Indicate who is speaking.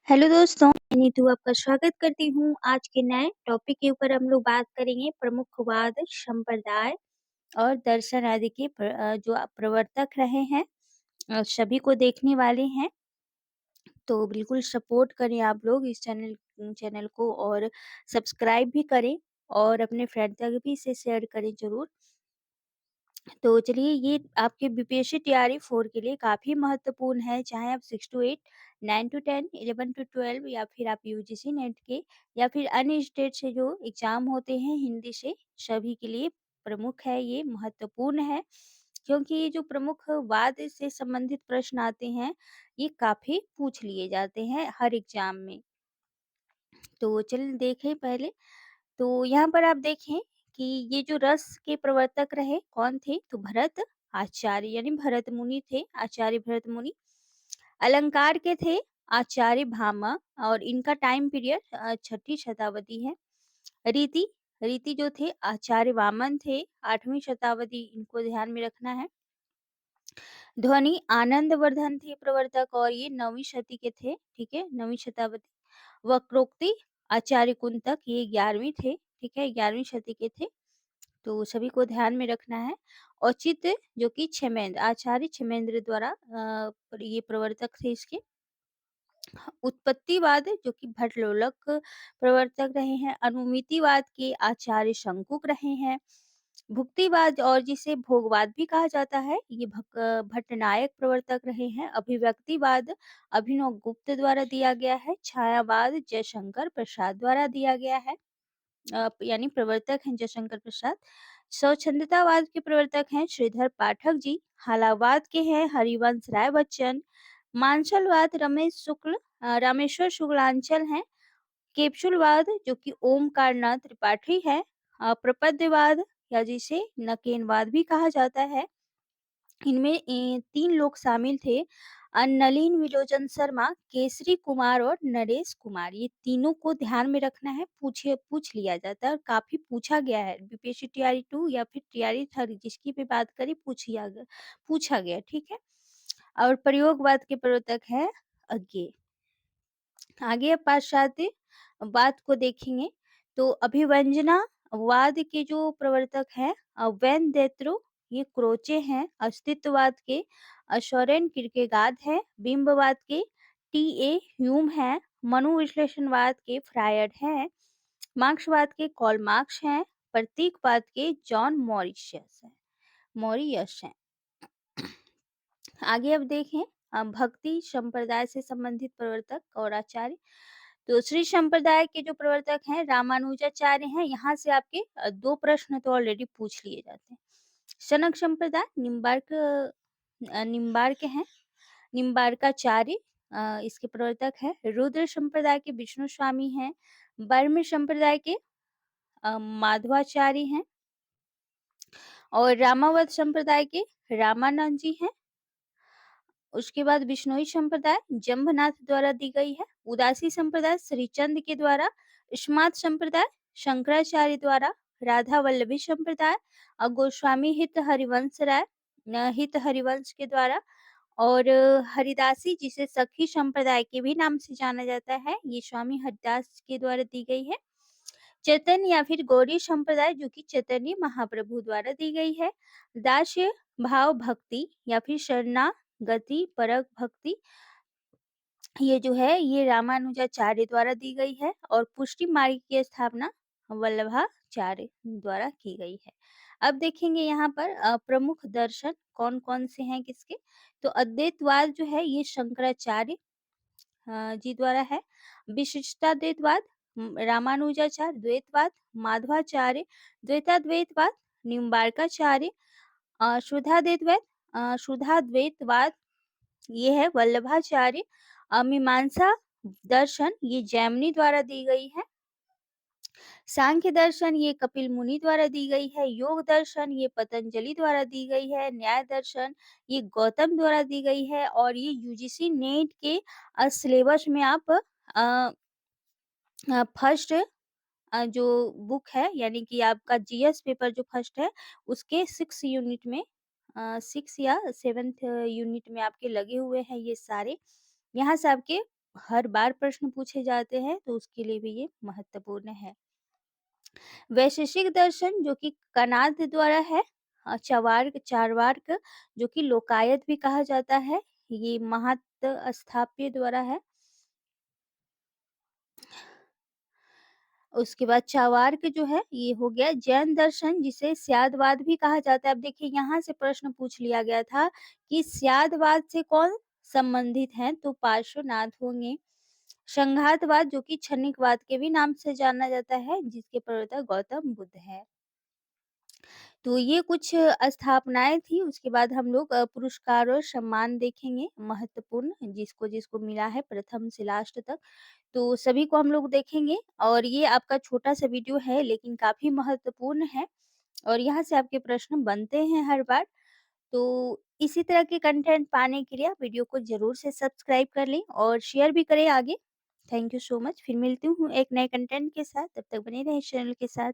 Speaker 1: Hello दोस्तों, मैं नीतू आपका स्वागत करती हूँ। आज के नए टॉपिक के ऊपर हम लोग बात करेंगे प्रमुखवाद, संप्रदाय और दर्शन आदि के जो प्रवर्तक रहे हैं सभी को देखने वाले हैं। तो बिल्कुल सपोर्ट करें आप लोग इस चैनल को और सब्सक्राइब भी करें और अपने फ्रेंड तक भी इसे शेयर करें ज़रूर। तो चलिए ये आपके बीपीएससी तैयारी 4 के लिए काफ़ी महत्वपूर्ण है, चाहे आप 6 टू 8, 9 टू 10, 11 टू 12 या फिर आप यूजीसी नेट के या फिर अन्य स्टेट से जो एग्ज़ाम होते हैं हिंदी से, सभी के लिए प्रमुख है ये, महत्वपूर्ण है। क्योंकि ये जो प्रमुख वाद से संबंधित प्रश्न आते हैं, ये काफ़ी पूछ लिए जाते हैं हर एग्ज़ाम में। तो चलिए देखें पहले तो यहाँ पर आप देखें कि ये जो रस के प्रवर्तक रहे कौन थे? तो भरत आचार्य यानी भरत मुनि थे, आचार्य भरत मुनि। अलंकार के थे आचार्य भामा और इनका टाइम पीरियड छठी शताब्दी है। रीति रीति जो थे आचार्य वामन थे, 8वीं शताब्दी इनको ध्यान में रखना है। ध्वनि आनंदवर्धन थे प्रवर्तक और ये 9वीं शती के थे, ठीक है, 9वीं शताब्दी। वक्रोक्ति आचार्य कुंतक ये 11वीं थे, ठीक है, 11वीं शती के थे। तो सभी को ध्यान में रखना है। औचित्य जो कि क्षेमेंद्र आचार्य क्षेमेंद्र द्वारा ये प्रवर्तक थे इसके। उत्पत्तिवाद जो कि भट्टलोलक प्रवर्तक रहे हैं। अनुमितिवाद के आचार्य शंकुक रहे हैं। भुक्तिवाद और जिसे भोगवाद भी कहा जाता है ये भट्टनायक प्रवर्तक रहे हैं। अभिव्यक्तिवाद अभिनव गुप्त द्वारा दिया गया है। छायावाद जयशंकर प्रसाद द्वारा दिया गया है। यानी प्रवर्तक हैं जयशंकर प्रसाद। स्वच्छंदतावाद के प्रवर्तक हैं श्रीधर पाठक जी। हालावाद के हैं हरिवंश राय बच्चन। मांसलवाद रामेश्वर शुक्लांचल हैं। केपसुलवाद जो कि ओमकारनाथ त्रिपाठी है। प्रपद्यवाद या जिसे नकेनवाद भी कहा जाता है। इनमें 3 लोग शामिल थे नलिन विलोचन शर्मा, केसरी कुमार और नरेश कुमार। ये तीनों को ध्यान में रखना है, पूछ लिया जाता है और काफ़ी पूछा गया है। बीपीएससी टीआरई 2 या फिर टीआरई 3 जिसकी भी बात करें पूछा गया, ठीक है? और प्रयोगवाद के प्रवर्तक है अज्ञे। आगे अब पाश्चात्य वाद को देखेंगे तो अभिव्यंजनावाद के जो प्रवर्तक हैं वैन देत्रो ये क्रोचे हैं। अस्तित्ववाद के सोरेन किरकेगाद है। बिंबवाद के टी.ए. ह्यूम है। मनोविश्लेषणवाद के फ्रायड हैं। मार्क्सवाद के कॉल मार्क्स हैं। प्रतीकवाद के जॉन मॉरियस हैं। आगे अब देखें भक्ति संप्रदाय से संबंधित प्रवर्तक और आचार्य। तो श्री संप्रदाय के जो प्रवर्तक हैं रामानुजाचार्य हैं। यहाँ से आपके 2 प्रश्न तो ऑलरेडी पूछ लिए जाते हैं। शनक संप्रदाय निम्बार्क हैं। निम्बार्काचार्य इसके प्रवर्तक हैं। रुद्र संप्रदाय के विष्णु स्वामी हैं। बर्म संप्रदाय के माधवाचार्य हैं और रामावत संप्रदाय के रामानंद जी हैं। उसके बाद बिश्नोई संप्रदाय जम्भनाथ द्वारा दी गई है। उदासी संप्रदाय श्रीचंद के द्वारा। स्मार्त संप्रदाय शंकराचार्य द्वारा। राधा वल्लभी संप्रदाय गोस्वामी हित हरिवंश के द्वारा और हरिदासी जिसे सखी संप्रदाय के भी नाम से जाना जाता है ये स्वामी हरिदास के द्वारा दी गई है। चैतन्य या फिर गौड़ी संप्रदाय जो कि चैतन्य महाप्रभु द्वारा दी गई है। दास्य भाव भक्ति या फिर शरणागति परक भक्ति ये जो है ये रामानुजाचार्य द्वारा दी गई है और पुष्टि मार्ग की स्थापना वल्लभाचार्य द्वारा की गई है। अब देखेंगे यहाँ पर प्रमुख दर्शन कौन कौन से हैं किसके। तो अद्वैतवाद जो है ये शंकराचार्य जी द्वारा है। विशिष्टाद्वैतवाद रामानुजाचार्य। द्वैतवाद माधवाचार्य। द्वैताद्वैतवाद निम्बार्काचार्य। शुद्धाद्वैतवाद ये है वल्लभाचार्य। मीमांसा दर्शन ये जैमिनी द्वारा दी गई है। सांख्य दर्शन ये कपिल मुनि द्वारा दी गई है। योग दर्शन ये पतंजलि द्वारा दी गई है। न्याय दर्शन ये गौतम द्वारा दी गई है और ये यूजीसी नेट के सिलेबस में आप फर्स्ट जो बुक है यानी कि आपका जीएस पेपर जो फर्स्ट है उसके 6 यूनिट में 6 या 7th यूनिट में आपके लगे हुए हैं ये सारे। यहाँ से आपके हर बार प्रश्न पूछे जाते हैं, तो उसके लिए भी ये महत्वपूर्ण है। वैशेषिक दर्शन जो कि कणाद द्वारा है, चवार्क चार्वाक जो कि लोकायत भी कहा जाता है, ये महास्थाप्य द्वारा है। उसके बाद चार्वाक जो है ये हो गया जैन दर्शन, जिसे स्यादवाद भी कहा जाता है। अब देखिए यहाँ से प्रश्न पूछ लिया गया था कि स्यादवाद से कौन संबंधित हैं, तो पार्श्वनाथ होंगे। संघातवाद जो कि क्षणिकवाद के भी नाम से जाना जाता है, जिसके प्रवर्तक गौतम बुद्ध है। तो ये कुछ स्थापनाएँ थी, उसके बाद हम लोग पुरस्कार और सम्मान देखेंगे महत्वपूर्ण, जिसको मिला है प्रथम से लास्ट तक। तो सभी को हम लोग देखेंगे, और ये आपका छोटा-सा वीडियो है लेकिन काफ़ी महत्वपूर्ण है, और यहाँ से आपके प्रश्न बनते हैं हर बार। तो इसी तरह के कंटेंट पाने के लिए आप वीडियो को ज़रूर से सब्सक्राइब कर लें और शेयर भी करें आगे। Thank you so much. फिर मिलती हूँ एक नए कंटेंट के साथ, तब तक बने रहें इस चैनल के साथ।